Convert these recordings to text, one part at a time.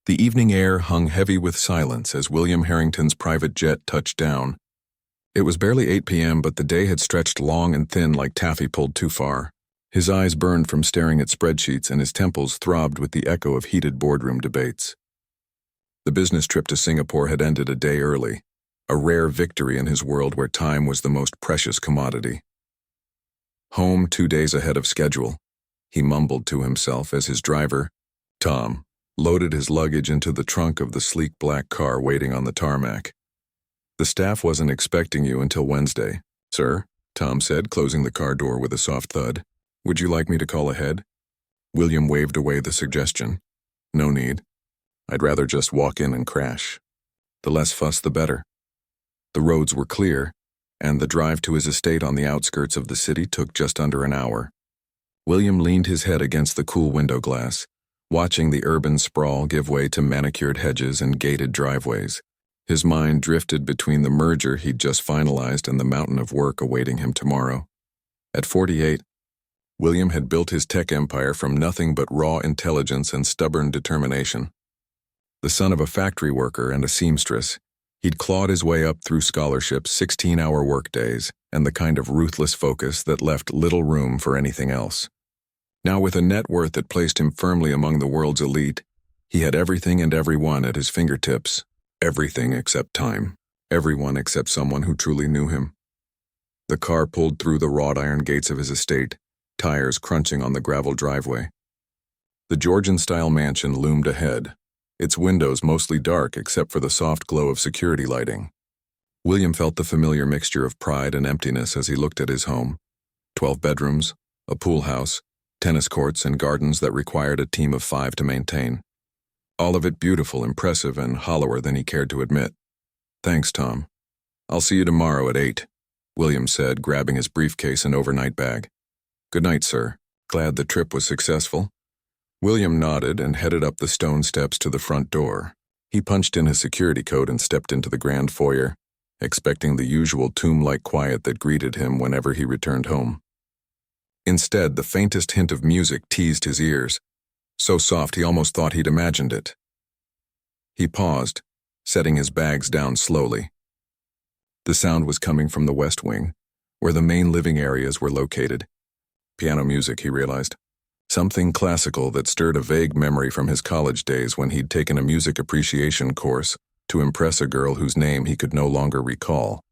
The evening air hung heavy with silence as William Harrington's private jet touched down. It was barely 8 p.m., but the day had stretched long and thin like taffy pulled too far. His eyes burned from staring at spreadsheets and his temples throbbed with the echo of heated boardroom debates. The business trip to Singapore had ended a day early, a rare victory in his world where time was the most precious commodity. Home 2 days ahead of schedule, he mumbled to himself as his driver, Tom, loaded his luggage into the trunk of the sleek black car waiting on the tarmac. "The staff wasn't expecting you until Wednesday, sir," Tom said, closing the car door with a soft thud. "Would you like me to call ahead?" William waved away the suggestion. "No need. I'd rather just walk in and crash. The less fuss, the better." The roads were clear, and the drive to his estate on the outskirts of the city took just under an hour. William leaned his head against the cool window glass, watching the urban sprawl give way to manicured hedges and gated driveways. His mind drifted between the merger he'd just finalized and the mountain of work awaiting him tomorrow. At 48, William had built his tech empire from nothing but raw intelligence and stubborn determination. The son of a factory worker and a seamstress, he'd clawed his way up through scholarships, 16-hour workdays, and the kind of ruthless focus that left little room for anything else. Now, with a net worth that placed him firmly among the world's elite, he had everything and everyone at his fingertips. Everything except time. Everyone except someone who truly knew him. The car pulled through the wrought iron gates of his estate, tires crunching on the gravel driveway. The Georgian-style mansion loomed ahead, its windows mostly dark except for the soft glow of security lighting. William felt the familiar mixture of pride and emptiness as he looked at his home. 12 bedrooms, a pool house, tennis courts, and gardens that required a team of 5 to maintain. All of it beautiful, impressive, and hollower than he cared to admit. "Thanks, Tom. I'll see you tomorrow at 8, William said, grabbing his briefcase and overnight bag. "Good night, sir. Glad the trip was successful?" William nodded and headed up the stone steps to the front door. He punched in his security code and stepped into the grand foyer, expecting the usual tomb-like quiet that greeted him whenever he returned home. Instead, the faintest hint of music teased his ears, so soft he almost thought he'd imagined it. He paused, setting his bags down slowly. The sound was coming from the West Wing, where the main living areas were located. Piano music, he realized. Something classical that stirred a vague memory from his college days when he'd taken a music appreciation course to impress a girl whose name he could no longer recall.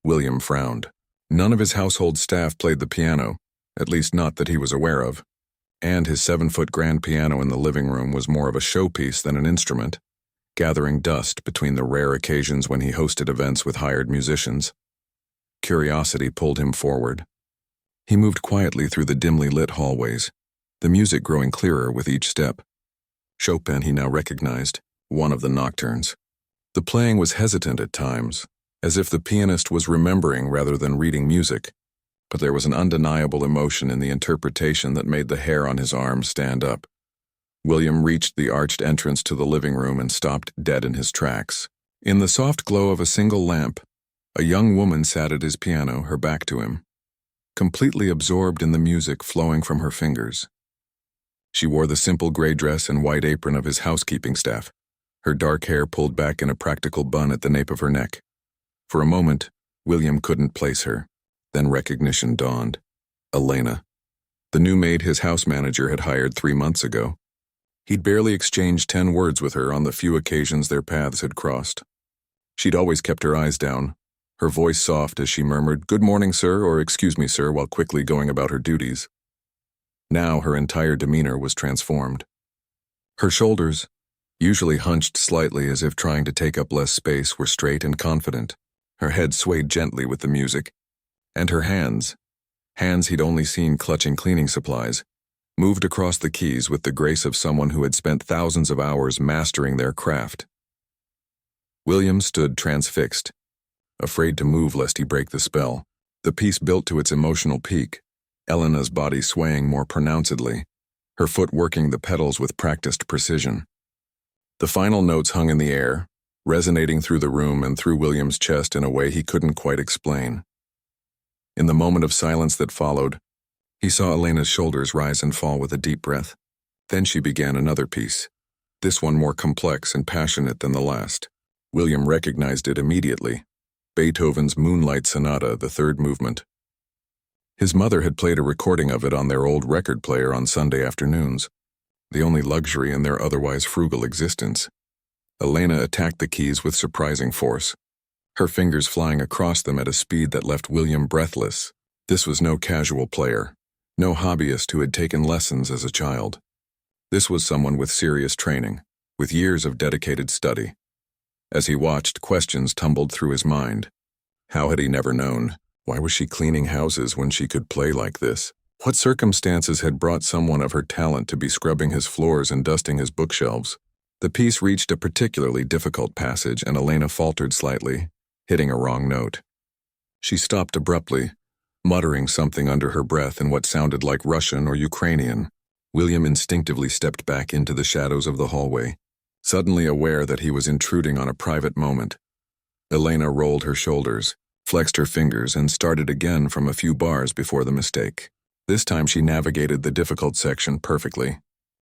William frowned. None of his household staff played the piano, at least not that he was aware of. And his 7-foot grand piano in the living room was more of a showpiece than an instrument, gathering dust between the rare occasions when he hosted events with hired musicians. Curiosity pulled him forward. He moved quietly through the dimly lit hallways, the music growing clearer with each step. Chopin he now recognized, one of the nocturnes. The playing was hesitant at times, as if the pianist was remembering rather than reading music. But there was an undeniable emotion in the interpretation that made the hair on his arms stand up. William reached the arched entrance to the living room and stopped dead in his tracks. In the soft glow of a single lamp, a young woman sat at his piano, her back to him, completely absorbed in the music flowing from her fingers. She wore the simple gray dress and white apron of his housekeeping staff, her dark hair pulled back in a practical bun at the nape of her neck. For a moment, William couldn't place her. Then recognition dawned. Elena, the new maid his house manager had hired 3 months ago. He'd barely exchanged 10 words with her on the few occasions their paths had crossed. She'd always kept her eyes down, her voice soft as she murmured, "Good morning, sir," or "Excuse me, sir," while quickly going about her duties. Now her entire demeanor was transformed. Her shoulders, usually hunched slightly as if trying to take up less space, were straight and confident. Her head swayed gently with the music. And her hands he'd only seen clutching cleaning supplies, moved across the keys with the grace of someone who had spent thousands of hours mastering their craft. William stood transfixed, afraid to move lest he break the spell. The piece built to its emotional peak, Elena's body swaying more pronouncedly, her foot working the pedals with practiced precision. The final notes hung in the air, resonating through the room and through William's chest in a way he couldn't quite explain. In the moment of silence that followed, he saw Elena's shoulders rise and fall with a deep breath. Then she began another piece, this one more complex and passionate than the last. William recognized it immediately. Beethoven's Moonlight Sonata, the third movement. His mother had played a recording of it on their old record player on Sunday afternoons, the only luxury in their otherwise frugal existence. Elena attacked the keys with surprising force, her fingers flying across them at a speed that left William breathless. This was no casual player, no hobbyist who had taken lessons as a child. This was someone with serious training, with years of dedicated study. As he watched, questions tumbled through his mind. How had he never known? Why was she cleaning houses when she could play like this? What circumstances had brought someone of her talent to be scrubbing his floors and dusting his bookshelves? The piece reached a particularly difficult passage, and Elena faltered slightly, hitting a wrong note. She stopped abruptly, muttering something under her breath in what sounded like Russian or Ukrainian. William instinctively stepped back into the shadows of the hallway, suddenly aware that he was intruding on a private moment. Elena rolled her shoulders, flexed her fingers, and started again from a few bars before the mistake. This time she navigated the difficult section perfectly,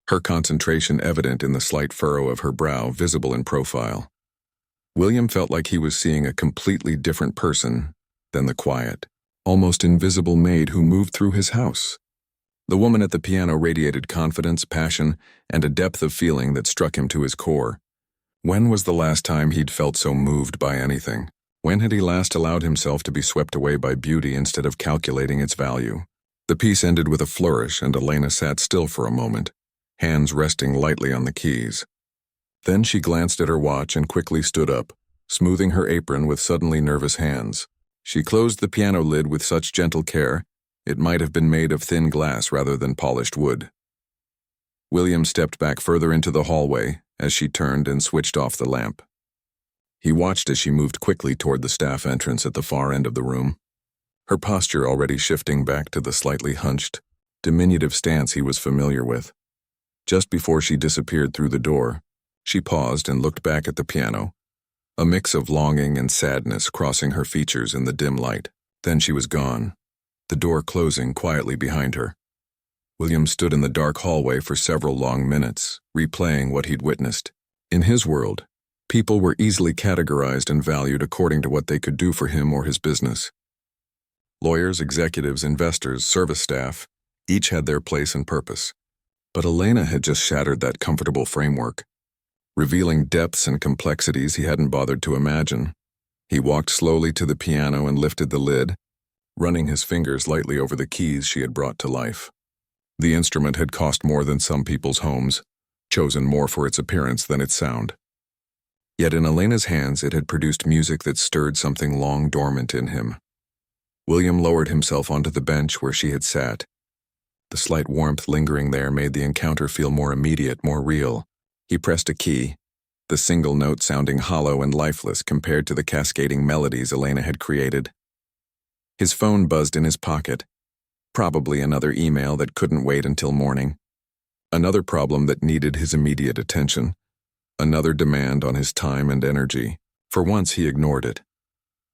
her concentration evident in the slight furrow of her brow visible in profile. William felt like he was seeing a completely different person than the quiet, almost invisible maid who moved through his house. The woman at the piano radiated confidence, passion, and a depth of feeling that struck him to his core. When was the last time he'd felt so moved by anything? When had he last allowed himself to be swept away by beauty instead of calculating its value? The piece ended with a flourish, and Elena sat still for a moment, hands resting lightly on the keys. Then she glanced at her watch and quickly stood up, smoothing her apron with suddenly nervous hands. She closed the piano lid with such gentle care, it might have been made of thin glass rather than polished wood. William stepped back further into the hallway as she turned and switched off the lamp. He watched as she moved quickly toward the staff entrance at the far end of the room, her posture already shifting back to the slightly hunched, diminutive stance he was familiar with. Just before she disappeared through the door, she paused and looked back at the piano, a mix of longing and sadness crossing her features in the dim light. Then she was gone, the door closing quietly behind her. William stood in the dark hallway for several long minutes, replaying what he'd witnessed. In his world, people were easily categorized and valued according to what they could do for him or his business. Lawyers, executives, investors, service staff, each had their place and purpose. But Elena had just shattered that comfortable framework, revealing depths and complexities he hadn't bothered to imagine. He walked slowly to the piano and lifted the lid, running his fingers lightly over the keys she had brought to life. The instrument had cost more than some people's homes, chosen more for its appearance than its sound. Yet in Elena's hands it had produced music that stirred something long dormant in him. William lowered himself onto the bench where she had sat. The slight warmth lingering there made the encounter feel more immediate, more real. He pressed a key, the single note sounding hollow and lifeless compared to the cascading melodies Elena had created. His phone buzzed in his pocket, probably another email that couldn't wait until morning. Another problem that needed his immediate attention. Another demand on his time and energy. For once he ignored it.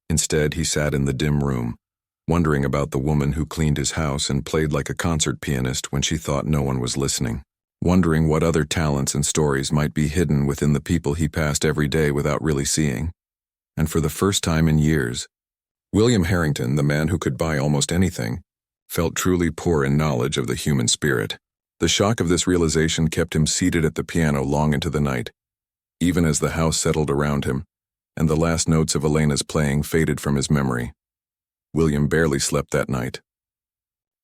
Instead, he sat in the dim room, wondering about the woman who cleaned his house and played like a concert pianist when she thought no one was listening. Wondering what other talents and stories might be hidden within the people he passed every day without really seeing. And for the first time in years, William Harrington, the man who could buy almost anything, felt truly poor in knowledge of the human spirit. The shock of this realization kept him seated at the piano long into the night, even as the house settled around him, and the last notes of Elena's playing faded from his memory. William barely slept that night.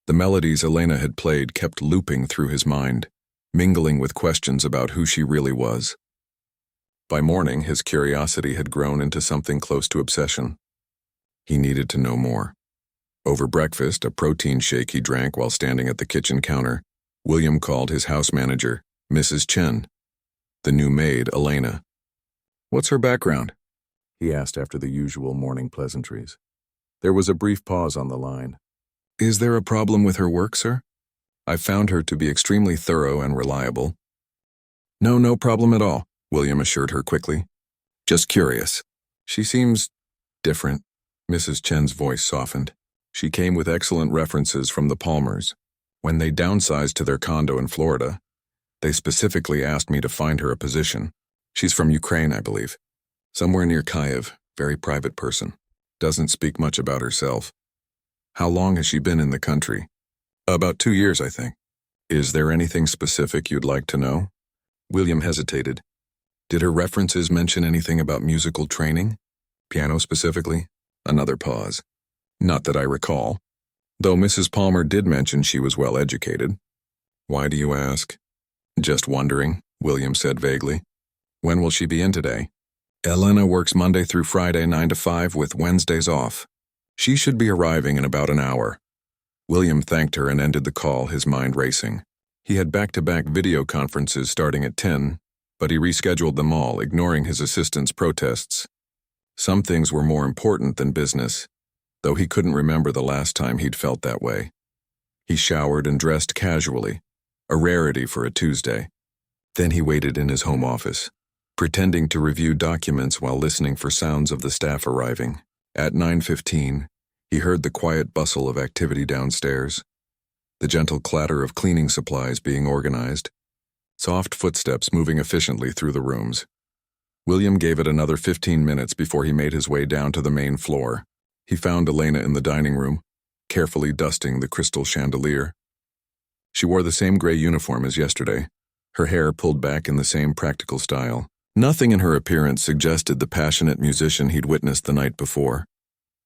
The melodies Elena had played kept looping through his mind, mingling with questions about who she really was. By morning, his curiosity had grown into something close to obsession. He needed to know more. Over breakfast, a protein shake he drank while standing at the kitchen counter, William called his house manager, Mrs. Chen. The new maid, Elena. "What's her background?" he asked after the usual morning pleasantries. There was a brief pause on the line. "Is there a problem with her work, sir? I found her to be extremely thorough and reliable." No problem at all," William assured her quickly. "Just curious. She seems different." Mrs. Chen's voice softened. She came with excellent references from the Palmers. When they downsized to their condo in Florida, They specifically asked me to find her a position. She's from Ukraine, I believe. Somewhere near Kyiv, very private person. Doesn't speak much about herself. How long has she been in the country? About 2 years, I think. Is there anything specific you'd like to know? William hesitated. Did her references mention anything about musical training? Piano specifically? Another pause. Not that I recall. Though Mrs. Palmer did mention she was well educated. Why do you ask? Just wondering, William said vaguely. When will she be in today? Elena works Monday through Friday 9 to 5 with Wednesdays off. She should be arriving in about an hour. William thanked her and ended the call, his mind racing. He had back-to-back video conferences starting at 10, but he rescheduled them all, ignoring his assistant's protests. Some things were more important than business, though he couldn't remember the last time he'd felt that way. He showered and dressed casually, a rarity for a Tuesday. Then he waited in his home office, pretending to review documents while listening for sounds of the staff arriving. At 9:15, he heard the quiet bustle of activity downstairs, the gentle clatter of cleaning supplies being organized, soft footsteps moving efficiently through the rooms. William gave it another 15 minutes before he made his way down to the main floor. He found Elena in the dining room, carefully dusting the crystal chandelier. She wore the same gray uniform as yesterday, her hair pulled back in the same practical style. Nothing in her appearance suggested the passionate musician he'd witnessed the night before.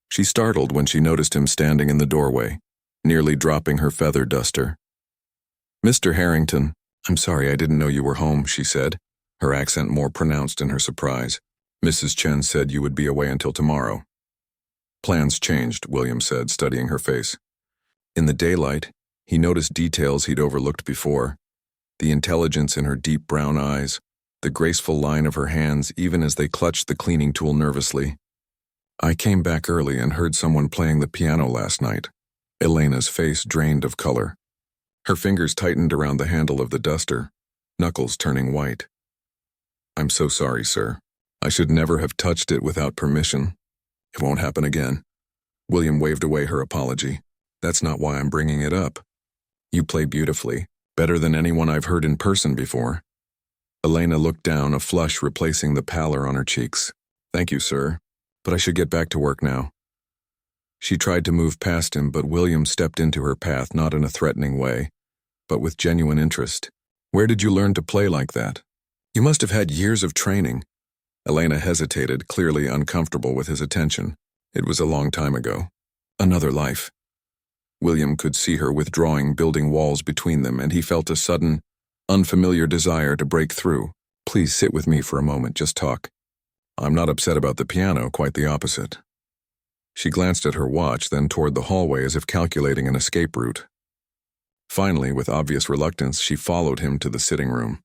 She startled when she noticed him standing in the doorway, nearly dropping her feather duster. "Mr. Harrington, I'm sorry I didn't know you were home," she said, her accent more pronounced in her surprise. "Mrs. Chen said you would be away until tomorrow." "Plans changed," William said, studying her face. In the daylight, he noticed details he'd overlooked before. The intelligence in her deep brown eyes, the graceful line of her hands even as they clutched the cleaning tool nervously. "I came back early and heard someone playing the piano last night." Elena's face drained of color. Her fingers tightened around the handle of the duster, knuckles turning white. "I'm so sorry, sir. I should never have touched it without permission. It won't happen again." William waved away her apology. "That's not why I'm bringing it up. You play beautifully, better than anyone I've heard in person before." Elena looked down, a flush replacing the pallor on her cheeks. "Thank you, sir, but I should get back to work now." She tried to move past him, but William stepped into her path, not in a threatening way, but with genuine interest. "Where did you learn to play like that? You must have had years of training." Elena hesitated, clearly uncomfortable with his attention. "It was a long time ago. Another life." William could see her withdrawing, building walls between them, and he felt a sudden, unfamiliar desire to break through. "Please sit with me for a moment, just talk. I'm not upset about the piano, quite the opposite." She glanced at her watch, then toward the hallway as if calculating an escape route. Finally, with obvious reluctance, she followed him to the sitting room.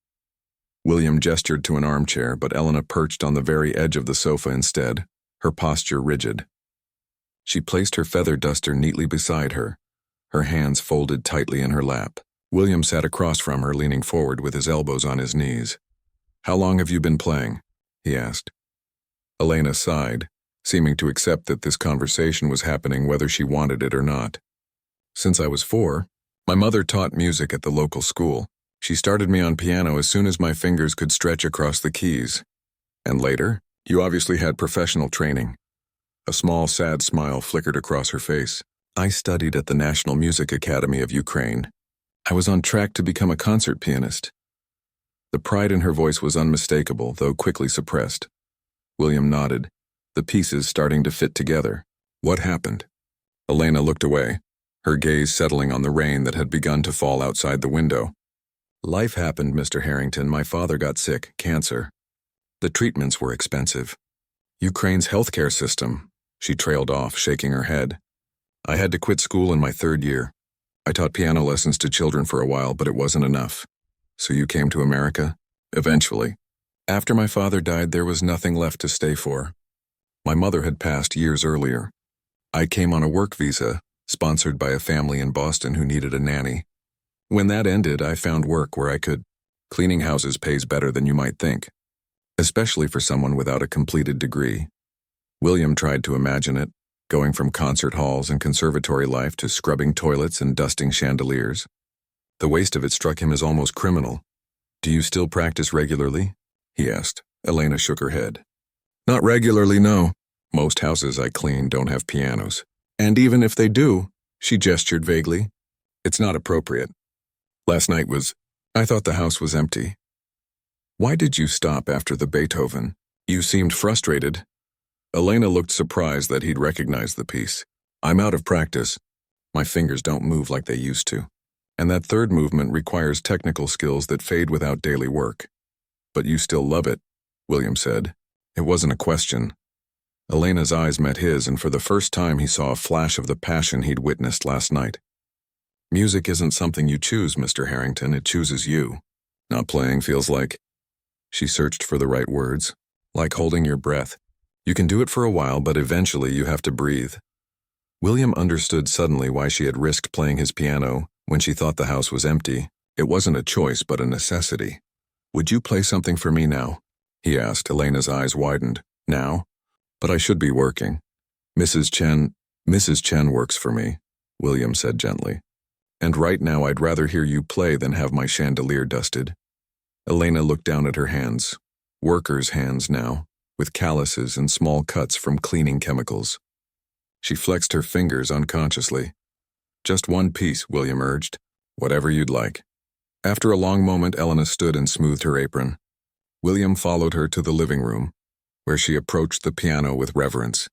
William gestured to an armchair, but Elena perched on the very edge of the sofa instead, her posture rigid. She placed her feather duster neatly beside her, her hands folded tightly in her lap. William sat across from her, leaning forward with his elbows on his knees. "How long have you been playing?" he asked. Elena sighed, seeming to accept that this conversation was happening whether she wanted it or not. "Since I was 4, my mother taught music at the local school. She started me on piano as soon as my fingers could stretch across the keys. And later, you obviously had professional training." A small, sad smile flickered across her face. "I studied at the National Music Academy of Ukraine. I was on track to become a concert pianist." The pride in her voice was unmistakable, though quickly suppressed. William nodded, the pieces starting to fit together. "What happened?" Elena looked away, her gaze settling on the rain that had begun to fall outside the window. "Life happened, Mr. Harrington. My father got sick, cancer. The treatments were expensive. Ukraine's healthcare system," she trailed off, shaking her head. "I had to quit school in my 3rd year. I taught piano lessons to children for a while, but it wasn't enough. So you came to America?" "Eventually. After my father died, there was nothing left to stay for. My mother had passed years earlier. I came on a work visa, sponsored by a family in Boston who needed a nanny. When that ended, I found work where I could. Cleaning houses pays better than you might think, especially for someone without a completed degree." William tried to imagine it, going from concert halls and conservatory life to scrubbing toilets and dusting chandeliers. The waste of it struck him as almost criminal. Do you still practice regularly? He asked. Elena shook her head. Not regularly, no. Most houses I clean don't have pianos. And even if they do, she gestured vaguely, it's not appropriate. Last night I thought the house was empty. Why did you stop after the Beethoven? You seemed frustrated. Elena looked surprised that he'd recognized the piece. I'm out of practice. My fingers don't move like they used to. And that third movement requires technical skills that fade without daily work. But you still love it, William said. It wasn't a question. Elena's eyes met his, and for the first time he saw a flash of the passion he'd witnessed last night. Music isn't something you choose, Mr. Harrington, it chooses you. Not playing feels like... She searched for the right words. Like holding your breath. You can do it for a while, but eventually you have to breathe. William understood suddenly why she had risked playing his piano when she thought the house was empty. It wasn't a choice, but a necessity. Would you play something for me now? He asked. Elena's eyes widened. Now? But I should be working. Mrs. Chen works for me, William said gently. And right now I'd rather hear you play than have my chandelier dusted. Elena looked down at her hands. Workers' hands now, with calluses and small cuts from cleaning chemicals. She flexed her fingers unconsciously. Just one piece, William urged. Whatever you'd like. After a long moment, Elena stood and smoothed her apron. William followed her to the living room, where she approached the piano with reverence.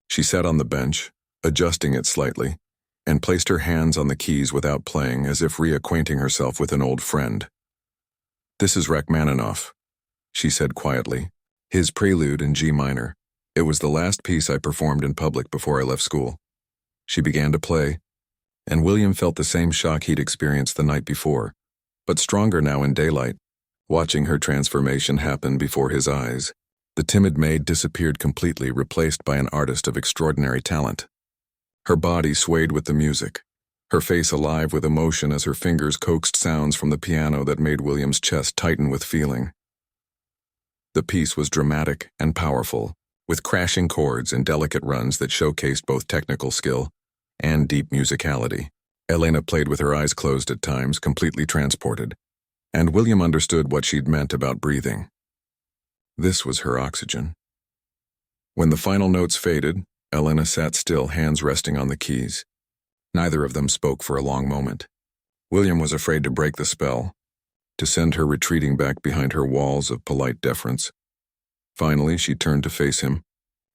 She sat on the bench, adjusting it slightly, and placed her hands on the keys without playing, as if reacquainting herself with an old friend. This is Rachmaninoff, she said quietly, his prelude in G minor. It was the last piece I performed in public before I left school. She began to play, and William felt the same shock he'd experienced the night before, but stronger now in daylight, watching her transformation happen before his eyes. The timid maid disappeared completely, replaced by an artist of extraordinary talent. Her body swayed with the music, her face alive with emotion as her fingers coaxed sounds from the piano that made William's chest tighten with feeling. The piece was dramatic and powerful, with crashing chords and delicate runs that showcased both technical skill and deep musicality. Elena played with her eyes closed at times, completely transported, and William understood what she'd meant about breathing. This was her oxygen. When the final notes faded, Elena sat still, hands resting on the keys. Neither of them spoke for a long moment. William was afraid to break the spell, to send her retreating back behind her walls of polite deference. Finally, she turned to face him,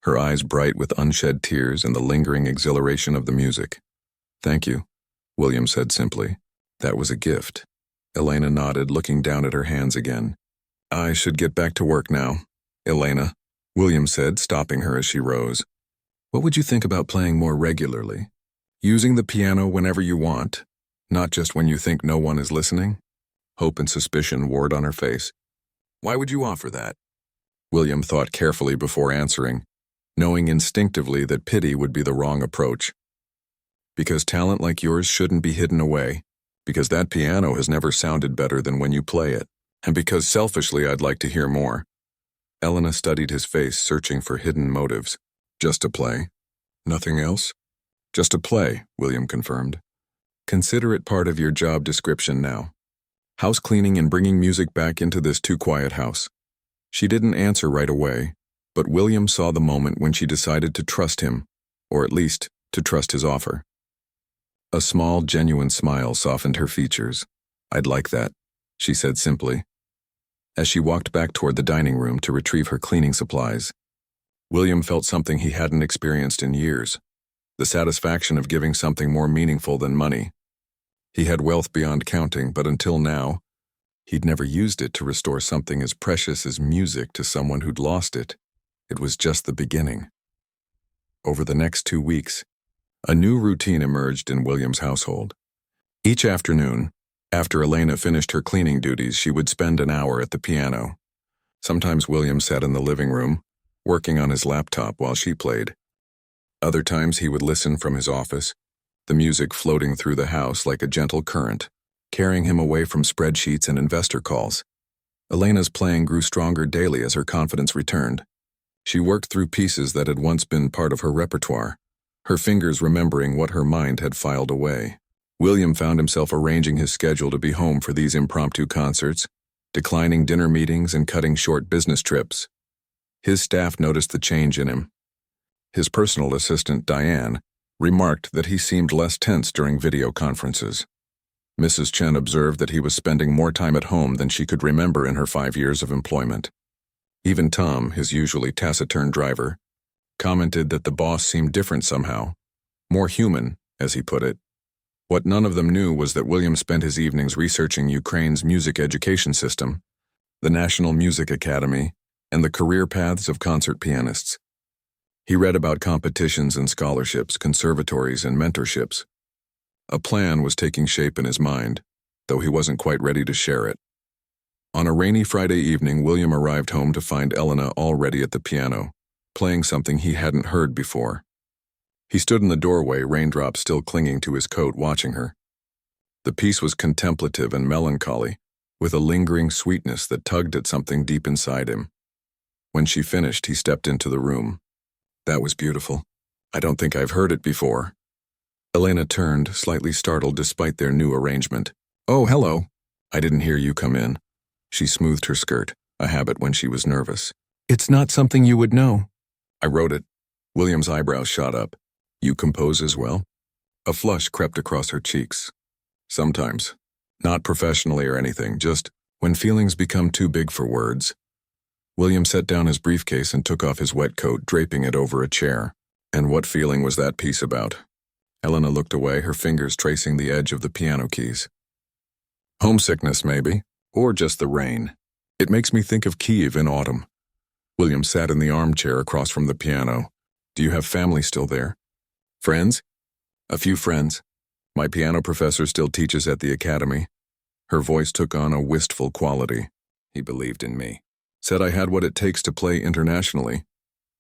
her eyes bright with unshed tears and the lingering exhilaration of the music. Thank you, William said simply. That was a gift. Elena nodded, looking down at her hands again. I should get back to work now, Elena, William said, stopping her as she rose. What would you think about playing more regularly? Using the piano whenever you want, not just when you think no one is listening? Hope and suspicion warred on her face. Why would you offer that? William thought carefully before answering, knowing instinctively that pity would be the wrong approach. Because talent like yours shouldn't be hidden away, because that piano has never sounded better than when you play it, and because selfishly I'd like to hear more. Elena studied his face, searching for hidden motives. Just to play? Nothing else? Just to play, William confirmed. Consider it part of your job description now. House cleaning and bringing music back into this too-quiet house. She didn't answer right away, but William saw the moment when she decided to trust him, or at least to trust his offer. A small, genuine smile softened her features. I'd like that, she said simply. As she walked back toward the dining room to retrieve her cleaning supplies, William felt something he hadn't experienced in years, the satisfaction of giving something more meaningful than money. He had wealth beyond counting, but until now, he'd never used it to restore something as precious as music to someone who'd lost it. It was just the beginning. Over the next 2 weeks, a new routine emerged in William's household. Each afternoon, after Elena finished her cleaning duties, she would spend an hour at the piano. Sometimes William sat in the living room, working on his laptop while she played. Other times he would listen from his office, the music floating through the house like a gentle current, carrying him away from spreadsheets and investor calls. Elena's playing grew stronger daily as her confidence returned. She worked through pieces that had once been part of her repertoire, her fingers remembering what her mind had filed away. William found himself arranging his schedule to be home for these impromptu concerts, declining dinner meetings and cutting short business trips. His staff noticed the change in him. His personal assistant, Diane, remarked that he seemed less tense during video conferences. Mrs. Chen observed that he was spending more time at home than she could remember in her 5 years of employment. Even Tom, his usually taciturn driver, commented that the boss seemed different somehow, more human, as he put it. What none of them knew was that William spent his evenings researching Ukraine's music education system, the National Music Academy, and the career paths of concert pianists. He read about competitions and scholarships, conservatories, and mentorships. A plan was taking shape in his mind, though he wasn't quite ready to share it. On a rainy Friday evening, William arrived home to find Elena already at the piano, playing something he hadn't heard before. He stood in the doorway, raindrops still clinging to his coat, watching her. The piece was contemplative and melancholy, with a lingering sweetness that tugged at something deep inside him. When she finished, he stepped into the room. "That was beautiful. I don't think I've heard it before." Elena turned, slightly startled despite their new arrangement. "Oh, hello. I didn't hear you come in." She smoothed her skirt, a habit when she was nervous. "It's not something you would know." "I wrote it." William's eyebrows shot up. "You compose as well?" A flush crept across her cheeks. "Sometimes. Not professionally or anything, just when feelings become too big for words." William set down his briefcase and took off his wet coat, draping it over a chair. "And what feeling was that piece about?" Elena looked away, her fingers tracing the edge of the piano keys. "Homesickness, maybe, or just the rain. It makes me think of Kyiv in autumn." William sat in the armchair across from the piano. "Do you have family still there?" "Friends?" "A few friends. My piano professor still teaches at the academy." Her voice took on a wistful quality. "He believed in me. Said I had what it takes to play internationally."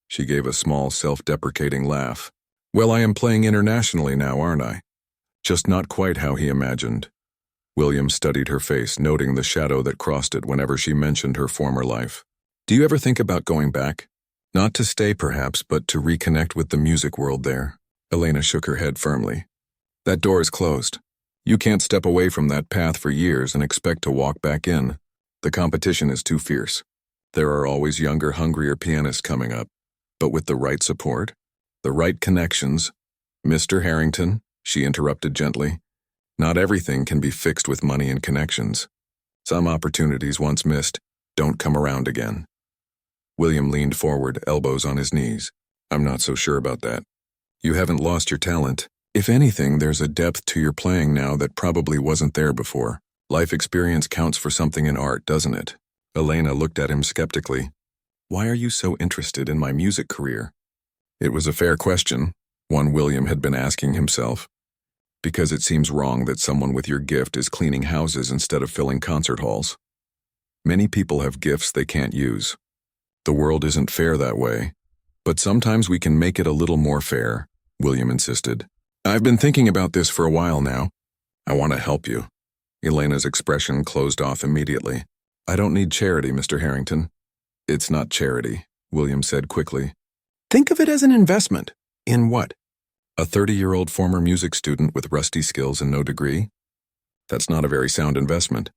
She gave a small, self-deprecating laugh. "Well, I am playing internationally now, aren't I?" Just not quite how he imagined. William studied her face, noting the shadow that crossed it whenever she mentioned her former life. "Do you ever think about going back? Not to stay, perhaps, but to reconnect with the music world there?" Elena shook her head firmly. "That door is closed. You can't step away from that path for years and expect to walk back in. The competition is too fierce. There are always younger, hungrier pianists coming up. But with the right support, the right connections—" "Mr. Harrington," she interrupted gently, "not everything can be fixed with money and connections. Some opportunities once missed don't come around again." William leaned forward, elbows on his knees. "I'm not so sure about that. You haven't lost your talent. If anything, there's a depth to your playing now that probably wasn't there before. Life experience counts for something in art, doesn't it?" Elena looked at him skeptically. "Why are you so interested in my music career?" It was a fair question, one William had been asking himself. "Because it seems wrong that someone with your gift is cleaning houses instead of filling concert halls. Many people have gifts they can't use. The world isn't fair that way. But sometimes we can make it a little more fair," William insisted. "I've been thinking about this for a while now. I want to help you." Elena's expression closed off immediately. "I don't need charity, Mr. Harrington." "It's not charity," William said quickly. "Think of it as an investment." "In what?" "A 30-year-old former music student with rusty skills and no degree? That's not a very sound investment."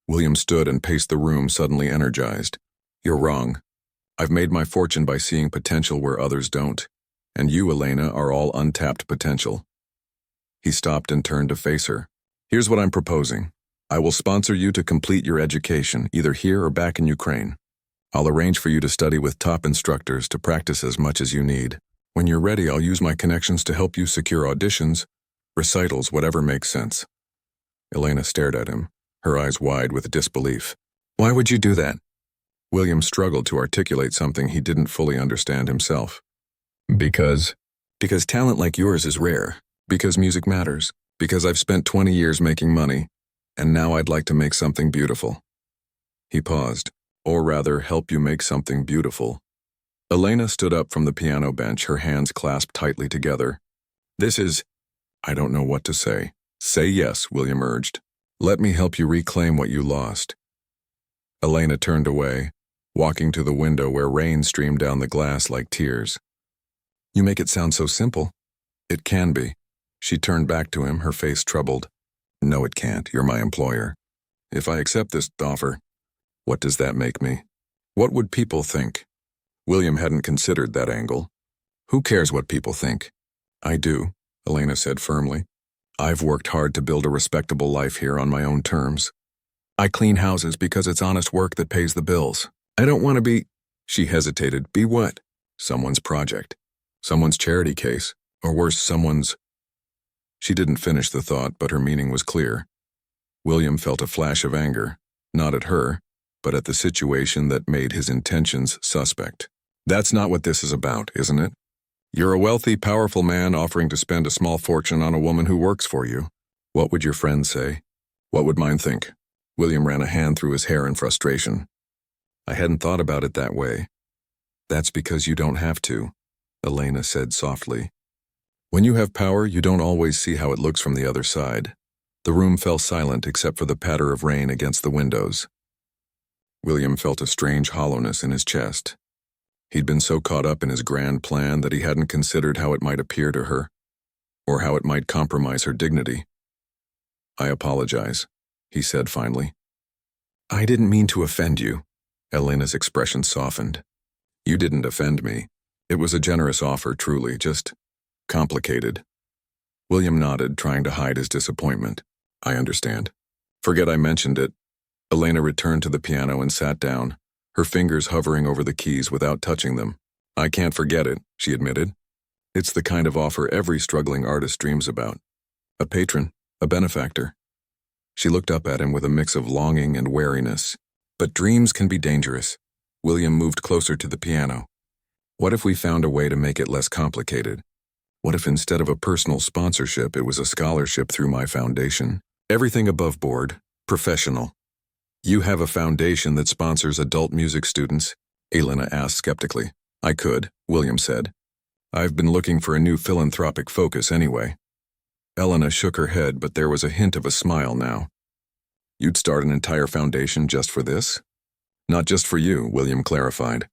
William stood and paced the room, suddenly energized. "You're wrong. I've made my fortune by seeing potential where others don't. And you, Elena, are all untapped potential." He stopped and turned to face her. "Here's what I'm proposing. I will sponsor you to complete your education, either here or back in Ukraine. I'll arrange for you to study with top instructors to practice as much as you need. When you're ready, I'll use my connections to help you secure auditions, recitals, whatever makes sense." Elena stared at him, her eyes wide with disbelief. "Why would you do that?" William struggled to articulate something he didn't fully understand himself. Because talent like yours is rare. Because music matters. Because I've spent 20 years making money, and now I'd like to make something beautiful." He paused. "Or rather, help you make something beautiful." Elena stood up from the piano bench, her hands clasped tightly together. I don't know what to say." "Say yes," William urged. "Let me help you reclaim what you lost." Elena turned away, walking to the window where rain streamed down the glass like tears. "You make it sound so simple." "It can be." She turned back to him, her face troubled. "No, it can't. You're my employer. If I accept this offer, What does that make me? What would people think? William hadn't considered that angle. Who cares what people think? I do, Elena said firmly. I've worked hard to build a respectable life here on my own terms. I clean houses because it's honest work that pays the bills. I don't want to be— She hesitated. Be what? Someone's project. Someone's charity case. Or worse, someone's— She didn't finish the thought, but her meaning was clear. William felt a flash of anger, not at her, but at the situation that made his intentions suspect. That's not what this is about, isn't it? You're a wealthy, powerful man offering to spend a small fortune on a woman who works for you. What would your friends say? What would mine think? William ran a hand through his hair in frustration. I hadn't thought about it that way. That's because you don't have to, Elena said softly. When you have power, you don't always see how it looks from the other side. The room fell silent except for the patter of rain against the windows. William felt a strange hollowness in his chest. He'd been so caught up in his grand plan that he hadn't considered how it might appear to her, or how it might compromise her dignity. I apologize, he said finally. I didn't mean to offend you. Elena's expression softened. You didn't offend me. It was a generous offer, truly, just complicated. William nodded, trying to hide his disappointment. I understand. Forget I mentioned it. Elena returned to the piano and sat down, her fingers hovering over the keys without touching them. I can't forget it, she admitted. It's the kind of offer every struggling artist dreams about. A patron, a benefactor. She looked up at him with a mix of longing and wariness. But dreams can be dangerous. William moved closer to the piano. What if we found a way to make it less complicated? What if instead of a personal sponsorship, it was a scholarship through my foundation? Everything above board, professional. You have a foundation that sponsors adult music students? Elena asked skeptically. I could, William said. I've been looking for a new philanthropic focus anyway. Elena shook her head, but there was a hint of a smile now. You'd start an entire foundation just for this? Not just for you, William clarified.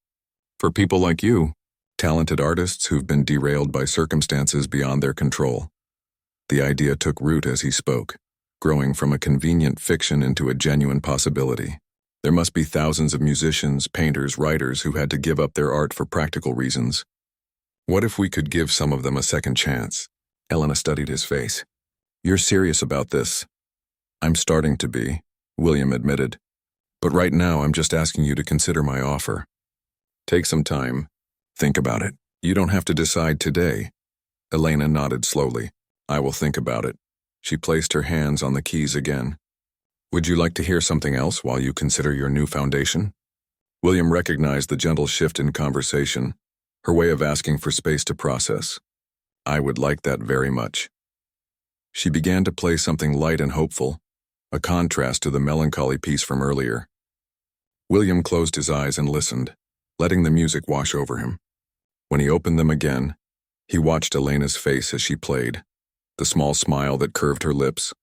For people like you, talented artists who've been derailed by circumstances beyond their control. The idea took root as he spoke, growing from a convenient fiction into a genuine possibility. There must be thousands of musicians, painters, writers who had to give up their art for practical reasons. What if we could give some of them a second chance? Elena studied his face. You're serious about this? I'm starting to be, William admitted. But right now I'm just asking you to consider my offer. Take some time. Think about it. You don't have to decide today. Elena nodded slowly. I will think about it. She placed her hands on the keys again. Would you like to hear something else while you consider your new foundation? William recognized the gentle shift in conversation, her way of asking for space to process. I would like that very much. She began to play something light and hopeful, a contrast to the melancholy piece from earlier. William closed his eyes and listened, letting the music wash over him. When he opened them again, he watched Elena's face as she played, the small smile that curved her lips,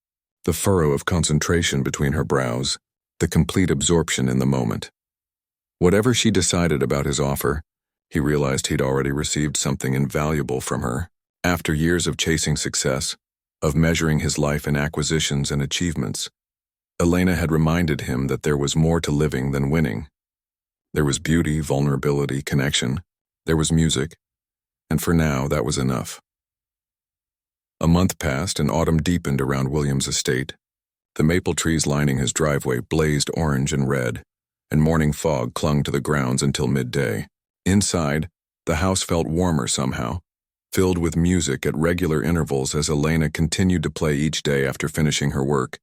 the furrow of concentration between her brows, the complete absorption in the moment. Whatever she decided about his offer, he realized he'd already received something invaluable from her. After years of chasing success, of measuring his life in acquisitions and achievements, Elena had reminded him that there was more to living than winning. There was beauty, vulnerability, connection. There was music. And for now, that was enough. A month passed and autumn deepened around William's estate. The maple trees lining his driveway blazed orange and red, and morning fog clung to the grounds until midday. Inside, the house felt warmer somehow, filled with music at regular intervals as Elena continued to play each day after finishing her work.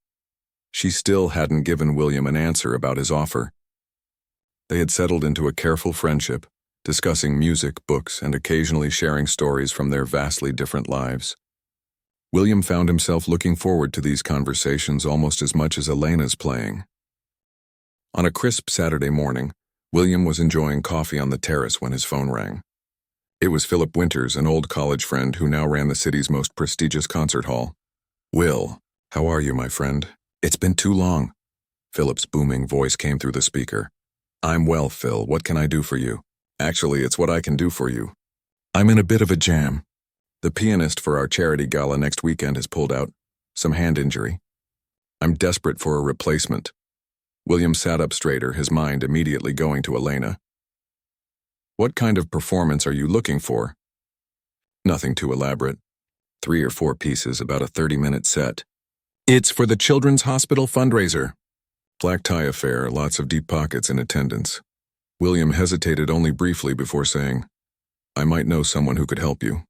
She still hadn't given William an answer about his offer. They had settled into a careful friendship, discussing music, books, and occasionally sharing stories from their vastly different lives. William found himself looking forward to these conversations almost as much as Elena's playing. On a crisp Saturday morning, William was enjoying coffee on the terrace when his phone rang. It was Philip Winters, an old college friend who now ran the city's most prestigious concert hall. Will, how are you, my friend? It's been too long. Philip's booming voice came through the speaker. I'm well, Phil. What can I do for you? Actually, it's what I can do for you. I'm in a bit of a jam. The pianist for our charity gala next weekend has pulled out. Some hand injury. I'm desperate for a replacement. William sat up straighter, his mind immediately going to Elena. What kind of performance are you looking for? Nothing too elaborate. 3 or 4 pieces, about a 30-minute set. It's for the Children's Hospital fundraiser. Black tie affair, lots of deep pockets in attendance. William hesitated only briefly before saying, I might know someone who could help you.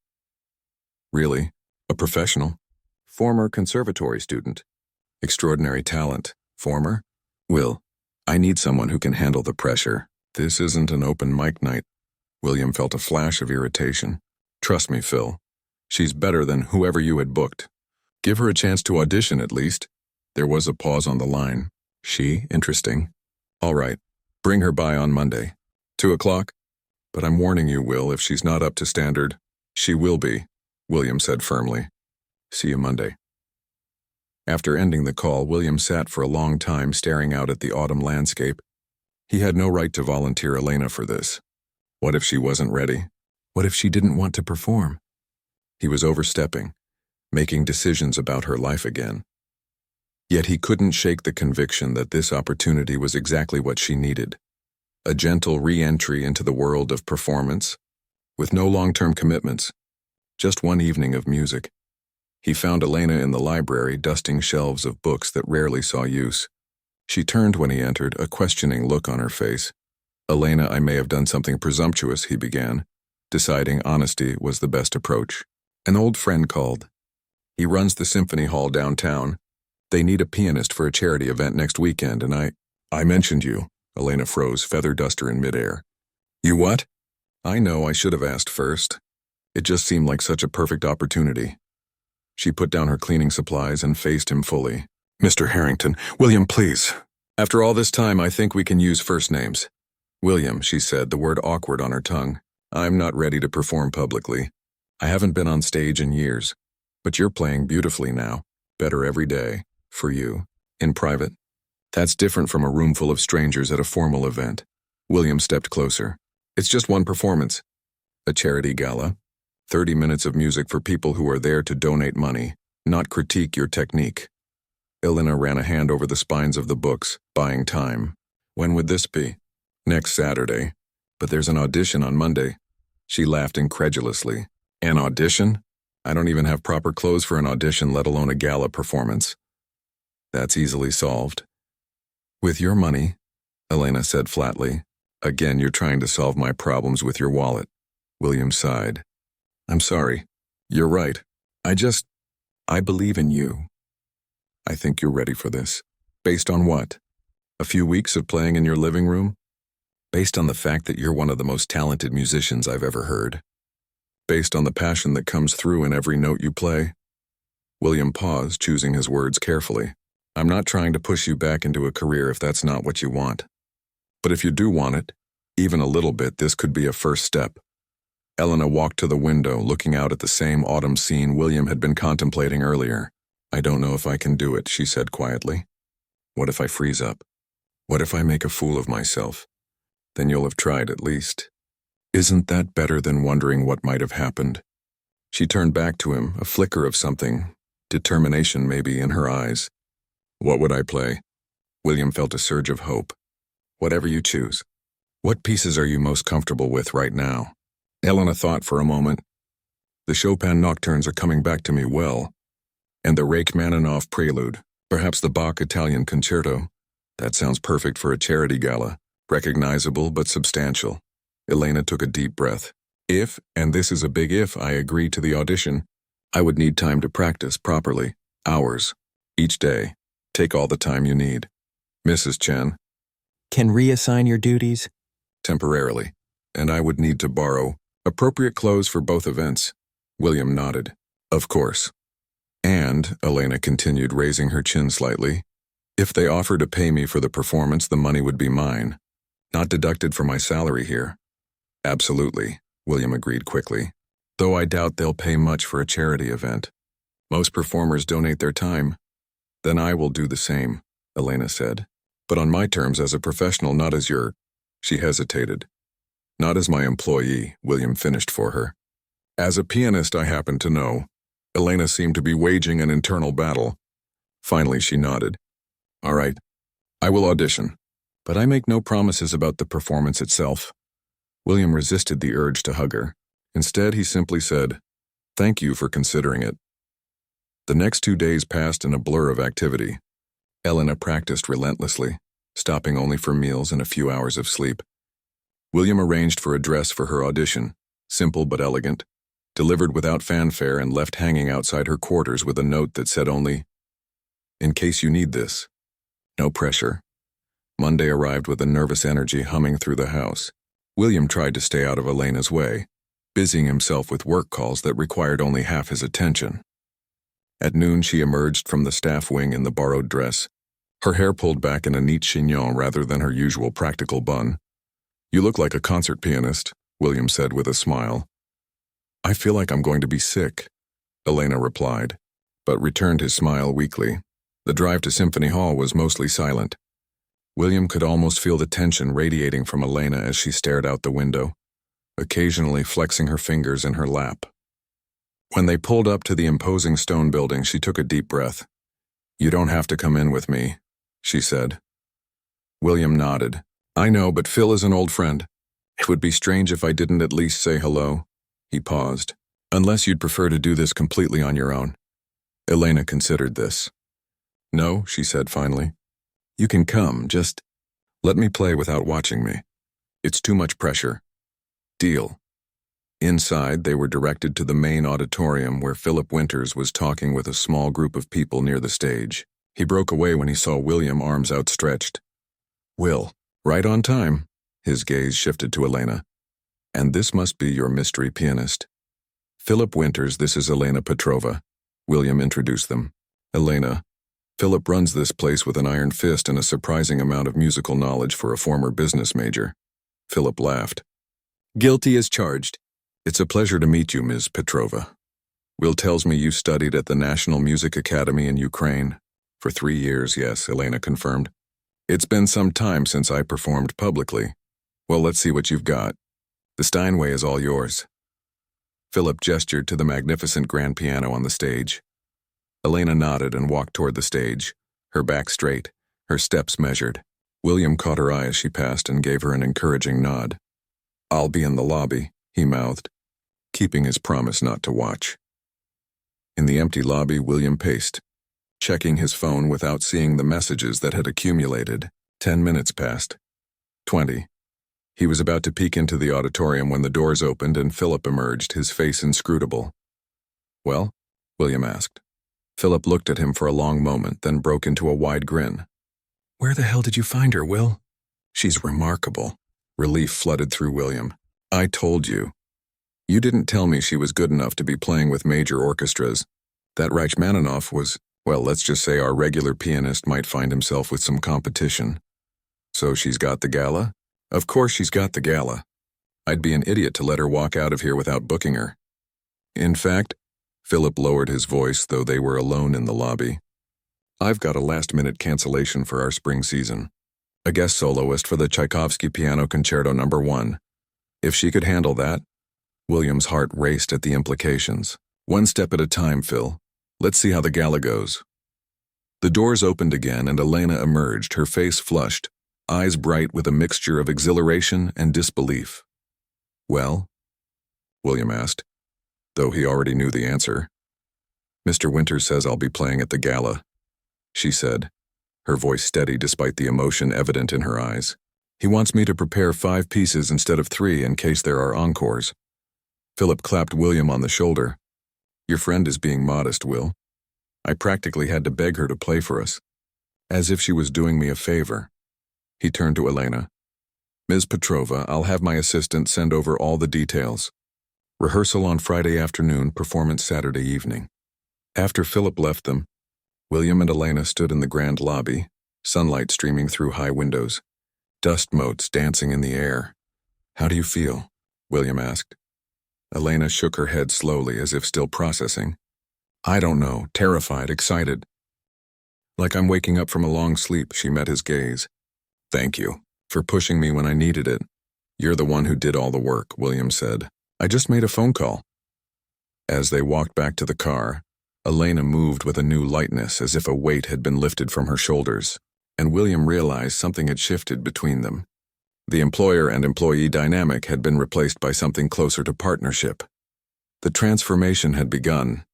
Really? A professional? Former conservatory student. Extraordinary talent. Former? Will, I need someone who can handle the pressure. This isn't an open mic night. William felt a flash of irritation. Trust me, Phil. She's better than whoever you had booked. Give her a chance to audition at least. There was a pause on the line. She? Interesting. All right. Bring her by on Monday. 2 o'clock? But I'm warning you, Will, if she's not up to standard, she will be, William said firmly. See you Monday. After ending the call, William sat for a long time staring out at the autumn landscape. He had no right to volunteer Elena for this. What if she wasn't ready? What if she didn't want to perform? He was overstepping, making decisions about her life again. Yet he couldn't shake the conviction that this opportunity was exactly what she needed. A gentle re-entry into the world of performance, with no long-term commitments, just one evening of music. He found Elena in the library dusting shelves of books that rarely saw use. She turned when he entered, a questioning look on her face. Elena, I may have done something presumptuous, he began, deciding honesty was the best approach. An old friend called. He runs the symphony hall downtown. They need a pianist for a charity event next weekend, and I mentioned you. Elena froze, feather duster in midair. You what? I know I should have asked first. It just seemed like such a perfect opportunity. She put down her cleaning supplies and faced him fully. Mr. Harrington, William, please. After all this time, I think we can use first names. William, she said, the word awkward on her tongue. I'm not ready to perform publicly. I haven't been on stage in years. But you're playing beautifully now. Better every day. For you. In private. That's different from a room full of strangers at a formal event. William stepped closer. It's just one performance. A charity gala. 30 minutes of music for people who are there to donate money, not critique your technique. Elena ran a hand over the spines of the books, buying time. When would this be? Next Saturday. But there's an audition on Monday. She laughed incredulously. An audition? I don't even have proper clothes for an audition, let alone a gala performance. That's easily solved. With your money, Elena said flatly. Again, you're trying to solve my problems with your wallet. William sighed. I'm sorry. You're right. I believe in you. I think you're ready for this. Based on what? A few weeks of playing in your living room? Based on the fact that you're one of the most talented musicians I've ever heard. Based on the passion that comes through in every note you play. William paused, choosing his words carefully. I'm not trying to push you back into a career if that's not what you want. But if you do want it, even a little bit, this could be a first step. Elena walked to the window, looking out at the same autumn scene William had been contemplating earlier. I don't know if I can do it, she said quietly. What if I freeze up? What if I make a fool of myself? Then you'll have tried at least. Isn't that better than wondering what might have happened? She turned back to him, a flicker of something, determination maybe, in her eyes. What would I play? William felt a surge of hope. Whatever you choose. What pieces are you most comfortable with right now? Elena thought for a moment. The Chopin nocturnes are coming back to me well. And the Rachmaninoff prelude, perhaps the Bach Italian concerto. That sounds perfect for a charity gala. Recognizable but substantial. Elena took a deep breath. If, and this is a big if, I agree to the audition, I would need time to practice properly. Hours. Each day. Take all the time you need. Mrs. Chen. Can reassign your duties? Temporarily. And I would need to borrow appropriate clothes for both events. William nodded. Of course. And, Elena continued, raising her chin slightly, if they offer to pay me for the performance, the money would be mine. Not deducted from my salary here. Absolutely, William agreed quickly. Though I doubt they'll pay much for a charity event. Most performers donate their time. Then I will do the same, Elena said. But on my terms as a professional, not as your... She hesitated. Not as my employee, William finished for her. As a pianist, I happen to know. Elena seemed to be waging an internal battle. Finally, she nodded. All right. I will audition, but I make no promises about the performance itself. William resisted the urge to hug her. Instead, he simply said, "Thank you for considering it." The next 2 days passed in a blur of activity. Elena practiced relentlessly, stopping only for meals and a few hours of sleep. William arranged for a dress for her audition, simple but elegant, delivered without fanfare and left hanging outside her quarters with a note that said only, "In case you need this." No pressure. Monday arrived with a nervous energy humming through the house. William tried to stay out of Elena's way, busying himself with work calls that required only half his attention. At noon, she emerged from the staff wing in the borrowed dress, her hair pulled back in a neat chignon rather than her usual practical bun. "You look like a concert pianist," William said with a smile. "I feel like I'm going to be sick," Elena replied, but returned his smile weakly. The drive to Symphony Hall was mostly silent. William could almost feel the tension radiating from Elena as she stared out the window, occasionally flexing her fingers in her lap. When they pulled up to the imposing stone building, she took a deep breath. "You don't have to come in with me," she said. William nodded. "I know, but Phil is an old friend. It would be strange if I didn't at least say hello." He paused. "Unless you'd prefer to do this completely on your own." Elena considered this. "No," she said finally. "You can come, just let me play without watching me. It's too much pressure." "Deal." Inside, they were directed to the main auditorium where Philip Winters was talking with a small group of people near the stage. He broke away when he saw William, arms outstretched. "Will, right on time." His gaze shifted to Elena. "And this must be your mystery pianist." "Philip Winters, this is Elena Petrova." William introduced them. "Elena, Philip runs this place with an iron fist and a surprising amount of musical knowledge for a former business major." Philip laughed. "Guilty as charged." "It's a pleasure to meet you, Ms. Petrova. Will tells me you studied at the National Music Academy in Ukraine." "For 3 years, yes," Elena confirmed. "It's been some time since I performed publicly. Well, let's see what you've got. The Steinway is all yours." Philip gestured to the magnificent grand piano on the stage. Elena nodded and walked toward the stage, her back straight, her steps measured. William caught her eye as she passed and gave her an encouraging nod. "I'll be in the lobby," he mouthed, keeping his promise not to watch. In the empty lobby, William paced, checking his phone without seeing the messages that had accumulated. 10 minutes passed. 20. He was about to peek into the auditorium when the doors opened and Philip emerged, his face inscrutable. "Well?" William asked. Philip looked at him for a long moment, then broke into a wide grin. "Where the hell did you find her, Will?" "She's remarkable." Relief flooded through William. "I told you. You didn't tell me she was good enough to be playing with major orchestras. That Rachmaninoff was, well, let's just say our regular pianist might find himself with some competition." "So she's got the gala?" "Of course she's got the gala. I'd be an idiot to let her walk out of here without booking her. In fact," Philip lowered his voice, though they were alone in the lobby, "I've got a last-minute cancellation for our spring season. A guest soloist for the Tchaikovsky Piano Concerto No. 1. If she could handle that." William's heart raced at the implications. "One step at a time, Phil. Let's see how the gala goes." The doors opened again and Elena emerged, her face flushed, eyes bright with a mixture of exhilaration and disbelief. "Well?" William asked, though he already knew the answer. "Mr. Winters says I'll be playing at the gala," she said, her voice steady despite the emotion evident in her eyes. "He wants me to prepare 5 pieces instead of 3 in case there are encores." Philip clapped William on the shoulder. "Your friend is being modest, Will. I practically had to beg her to play for us, as if she was doing me a favor." He turned to Elena. "Ms. Petrova, I'll have my assistant send over all the details. Rehearsal on Friday afternoon, performance Saturday evening." After Philip left them, William and Elena stood in the grand lobby, sunlight streaming through high windows, dust motes dancing in the air. "How do you feel?" William asked. Elena shook her head slowly as if still processing. "I don't know, terrified, excited. Like I'm waking up from a long sleep." She met his gaze. "Thank you for pushing me when I needed it. You're the one who did all the work," William said. "I just made a phone call." As they walked back to the car, Elena moved with a new lightness, as if a weight had been lifted from her shoulders. and William realized something had shifted between them. The employer and employee dynamic had been replaced by something closer to partnership. The transformation had begun,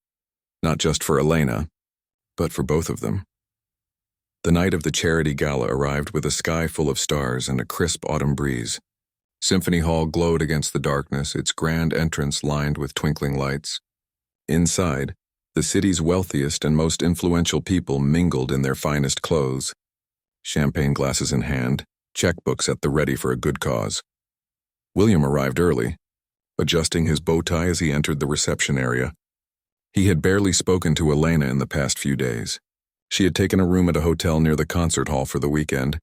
not just for Elena, but for both of them. The night of the charity gala arrived with a sky full of stars and a crisp autumn breeze. Symphony Hall glowed against the darkness, its grand entrance lined with twinkling lights. Inside, the city's wealthiest and most influential people mingled in their finest clothes, champagne glasses in hand, checkbooks at the ready for a good cause. William arrived early, adjusting his bow tie as he entered the reception area. He had barely spoken to Elena in the past few days. She had taken a room at a hotel near the concert hall for the weekend,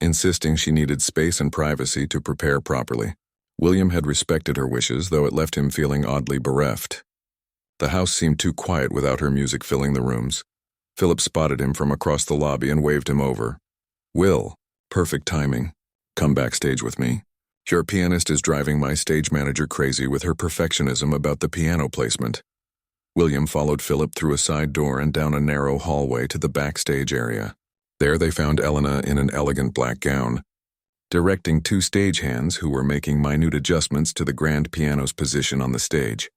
insisting she needed space and privacy to prepare properly. William had respected her wishes, though it left him feeling oddly bereft. The house seemed too quiet without her music filling the rooms. Philip spotted him from across the lobby and waved him over. "Will, perfect timing. Come backstage with me. Your pianist is driving my stage manager crazy with her perfectionism about the piano placement." William followed Philip through a side door and down a narrow hallway to the backstage area. There they found Elena in an elegant black gown, directing two stagehands who were making minute adjustments to the grand piano's position on the stage.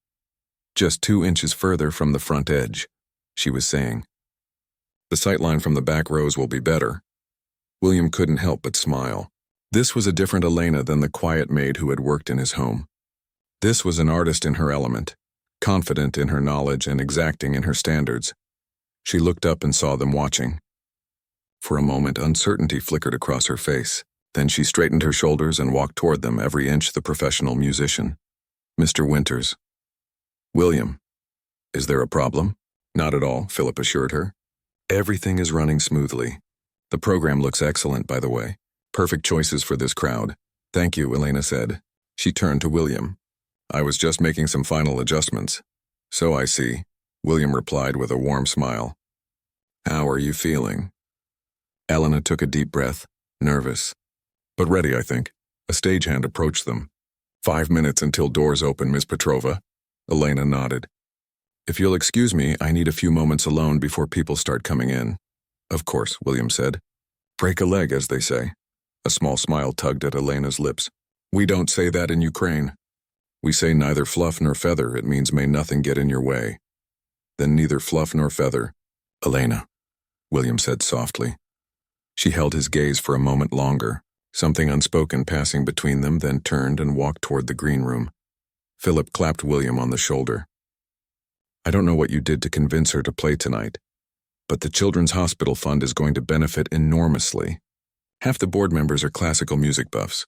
"Just 2 inches further from the front edge," she was saying. "The sightline from the back rows will be better." William couldn't help but smile. This was a different Elena than the quiet maid who had worked in his home. This was an artist in her element, confident in her knowledge and exacting in her standards. She looked up and saw them watching. For a moment, uncertainty flickered across her face. Then she straightened her shoulders and walked toward them, every inch the professional musician. "Mr. Winters." "William, is there a problem?" "Not at all," Philip assured her. "Everything is running smoothly. The program looks excellent, by the way. Perfect choices for this crowd." "Thank you," Elena said. She turned to William. "I was just making some final adjustments." "So I see," William replied with a warm smile. "How are you feeling?" Elena took a deep breath, nervous, but ready, I think. A stagehand approached them. "5 minutes until doors open, Miss Petrova." Elena nodded. "If you'll excuse me, I need a few moments alone before people start coming in." "Of course," William said. "Break a leg, as they say." A small smile tugged at Elena's lips. "We don't say that in Ukraine. We say neither fluff nor feather. It means may nothing get in your way." "Then neither fluff nor feather, Elena," William said softly. She held his gaze for a moment longer, something unspoken passing between them, then turned and walked toward the green room. Philip clapped William on the shoulder. "I don't know what you did to convince her to play tonight, but the Children's Hospital Fund is going to benefit enormously. Half the board members are classical music buffs."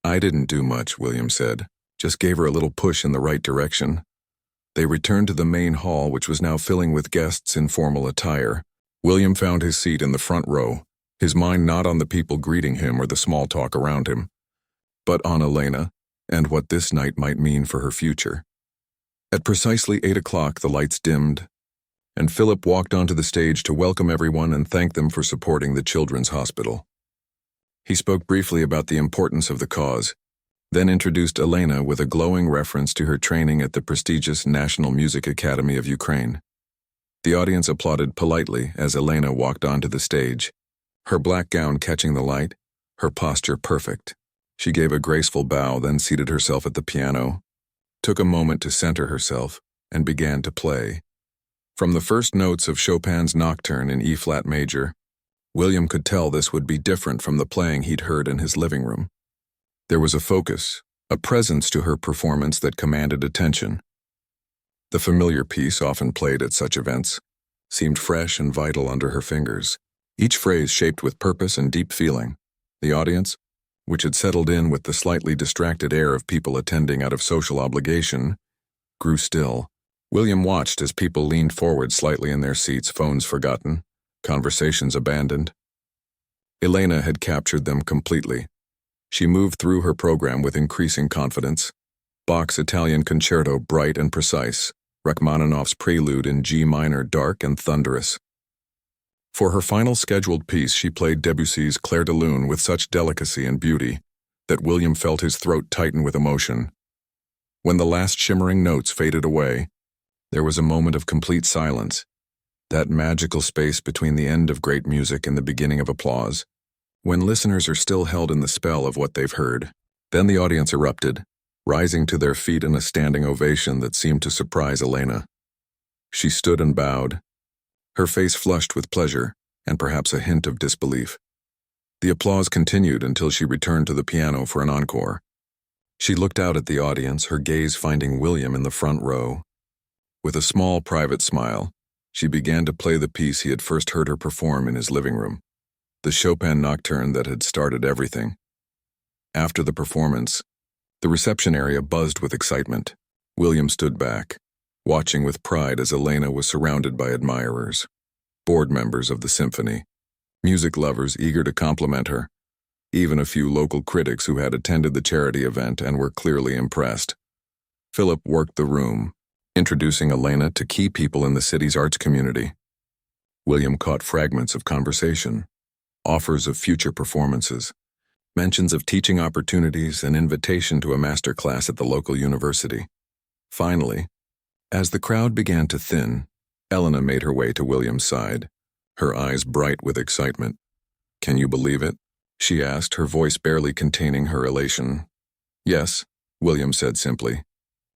"I didn't do much," William said. "Just gave her a little push in the right direction." They returned to the main hall, which was now filling with guests in formal attire. William found his seat in the front row, his mind not on the people greeting him or the small talk around him, but on Elena and what this night might mean for her future. At precisely 8 o'clock, the lights dimmed, and Philip walked onto the stage to welcome everyone and thank them for supporting the Children's Hospital. He spoke briefly about the importance of the cause, then introduced Elena with a glowing reference to her training at the prestigious National Music Academy of Ukraine. The audience applauded politely as Elena walked onto the stage, her black gown catching the light, her posture perfect. She gave a graceful bow, then seated herself at the piano, took a moment to center herself, and began to play. From the first notes of Chopin's Nocturne in E-flat major, William could tell this would be different from the playing he'd heard in his living room. There was a focus, a presence to her performance that commanded attention. The familiar piece, often played at such events, seemed fresh and vital under her fingers, each phrase shaped with purpose and deep feeling. The audience, which had settled in with the slightly distracted air of people attending out of social obligation, grew still. William watched as people leaned forward slightly in their seats, phones forgotten, conversations abandoned. Elena had captured them completely. She moved through her program with increasing confidence. Bach's Italian Concerto, bright and precise. Rachmaninoff's Prelude in G minor, dark and thunderous. For her final scheduled piece, she played Debussy's Clair de Lune with such delicacy and beauty that William felt his throat tighten with emotion. When the last shimmering notes faded away, there was a moment of complete silence, That magical space between the end of great music and the beginning of applause, when listeners are still held in the spell of what they've heard. Then the audience erupted, rising to their feet in a standing ovation that seemed to surprise Elena. She stood and bowed, her face flushed with pleasure and perhaps a hint of disbelief. The applause continued until she returned to the piano for an encore. She looked out at the audience, her gaze finding William in the front row. With a small private smile, she began to play the piece he had first heard her perform in his living room, the Chopin nocturne that had started everything. After the performance, the reception area buzzed with excitement. William stood back, watching with pride as Elena was surrounded by admirers, board members of the symphony, music lovers eager to compliment her, even a few local critics who had attended the charity event and were clearly impressed. Philip worked the room, introducing Elena to key people in the city's arts community. William caught fragments of conversation, offers of future performances, mentions of teaching opportunities, an invitation to a master class at the local university. Finally, as the crowd began to thin, Elena made her way to William's side, her eyes bright with excitement. "Can you believe it?" she asked, her voice barely containing her elation. "Yes," William said simply.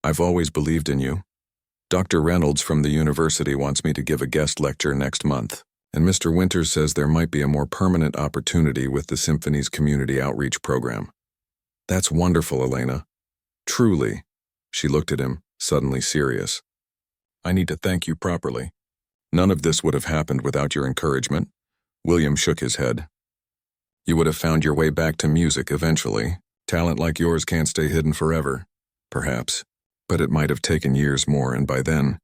"I've always believed in you. Dr. Reynolds from the university wants me to give a guest lecture next month, and Mr. Winters says there might be a more permanent opportunity with the symphony's community outreach program." "That's wonderful, Elena. Truly." She looked at him, suddenly serious. "I need to thank you properly. None of this would have happened without your encouragement." William shook his head. "You would have found your way back to music eventually. Talent like yours can't stay hidden forever. Perhaps. But it might have taken years more, and by then..."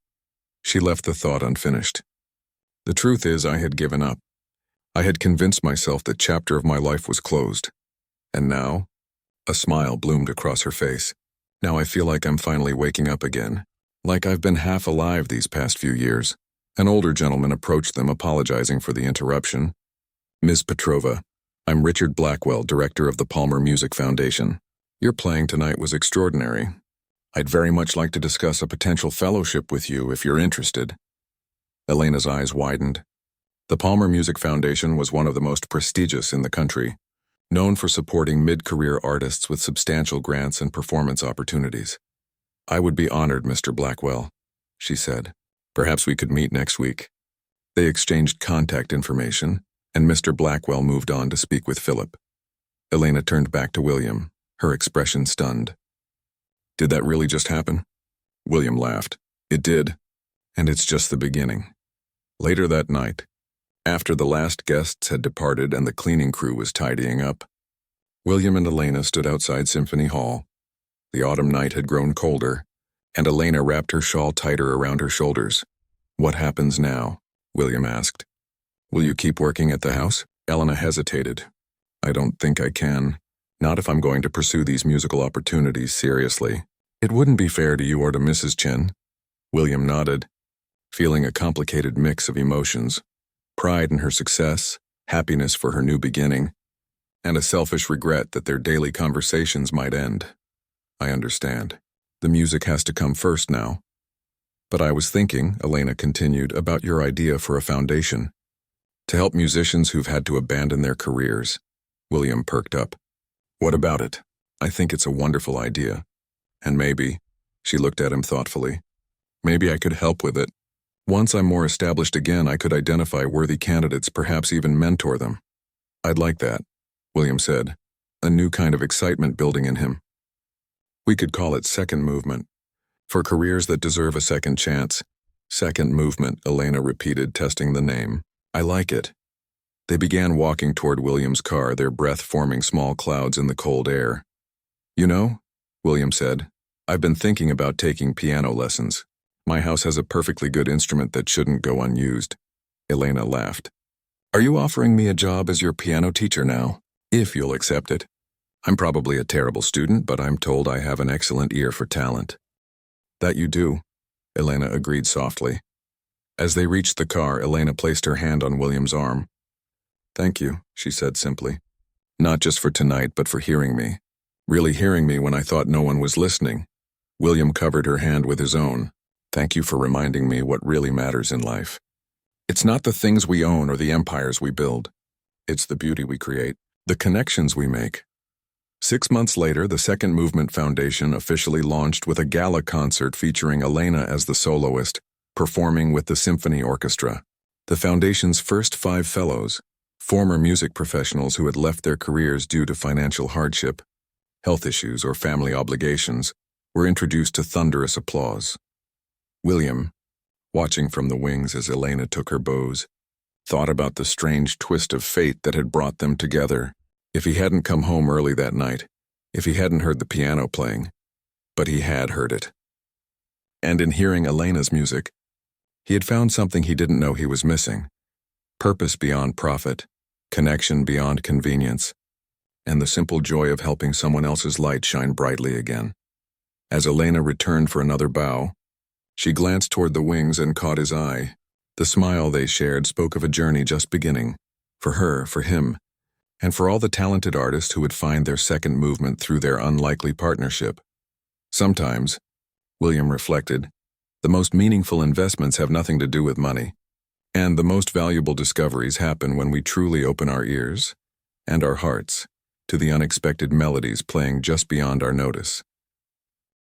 She left the thought unfinished. "The truth is, I had given up. I had convinced myself that chapter of my life was closed. And now..." A smile bloomed across her face. "Now I feel like I'm finally waking up again. Like I've been half alive these past few years." An older gentleman approached them, apologizing for the interruption. "Ms. Petrova, I'm Richard Blackwell, director of the Palmer Music Foundation. Your playing tonight was extraordinary. I'd very much like to discuss a potential fellowship with you if you're interested." Elena's eyes widened. The Palmer Music Foundation was one of the most prestigious in the country, known for supporting mid-career artists with substantial grants and performance opportunities. "I would be honored, Mr. Blackwell," she said. "Perhaps we could meet next week." They exchanged contact information, and Mr. Blackwell moved on to speak with Philip. Elena turned back to William, her expression stunned. "Did that really just happen?" William laughed. "It did, and it's just the beginning." Later that night, after the last guests had departed and the cleaning crew was tidying up, William and Elena stood outside Symphony Hall. The autumn night had grown colder, and Elena wrapped her shawl tighter around her shoulders. "What happens now?" William asked. "Will you keep working at the house?" Elena hesitated. "I don't think I can. Not if I'm going to pursue these musical opportunities seriously. It wouldn't be fair to you or to Mrs. Chen." William nodded, feeling a complicated mix of emotions: pride in her success, happiness for her new beginning, and a selfish regret that their daily conversations might end. "I understand. The music has to come first now. But I was thinking," Elena continued, "about your idea for a foundation, to help musicians who've had to abandon their careers." William perked up. "What about it?" "I think it's a wonderful idea. And maybe," she looked at him thoughtfully, "maybe I could help with it. Once I'm more established again, I could identify worthy candidates, perhaps even mentor them." "I'd like that," William said, a new kind of excitement building in him. "We could call it Second Movement. For careers that deserve a second chance." "Second Movement," Elena repeated, testing the name. "I like it." They began walking toward William's car, their breath forming small clouds in the cold air. "You know," William said, "I've been thinking about taking piano lessons. My house has a perfectly good instrument that shouldn't go unused." Elena laughed. "Are you offering me a job as your piano teacher now? If you'll accept it. I'm probably a terrible student, but I'm told I have an excellent ear for talent." "That you do," Elena agreed softly. As they reached the car, Elena placed her hand on William's arm. "Thank you," she said simply. "Not just for tonight, but for hearing me. Really hearing me when I thought no one was listening." William covered her hand with his own. "Thank you for reminding me what really matters in life." It's not the things we own or the empires we build. It's the beauty we create, the connections we make. 6 months later, the Second Movement Foundation officially launched with a gala concert featuring Elena as the soloist, performing with the symphony orchestra. The foundation's first 5 fellows, former music professionals who had left their careers due to financial hardship, health issues, or family obligations, were introduced to thunderous applause. William, watching from the wings as Elena took her bows, thought about the strange twist of fate that had brought them together. If he hadn't come home early that night, if he hadn't heard the piano playing, but he had heard it. And in hearing Elena's music, he had found something he didn't know he was missing: purpose beyond profit, connection beyond convenience, and the simple joy of helping someone else's light shine brightly again. As Elena returned for another bow, she glanced toward the wings and caught his eye. The smile they shared spoke of a journey just beginning, for her, for him, and for all the talented artists who would find their second movement through their unlikely partnership. Sometimes, William reflected, the most meaningful investments have nothing to do with money, and the most valuable discoveries happen when we truly open our ears and our hearts to the unexpected melodies playing just beyond our notice.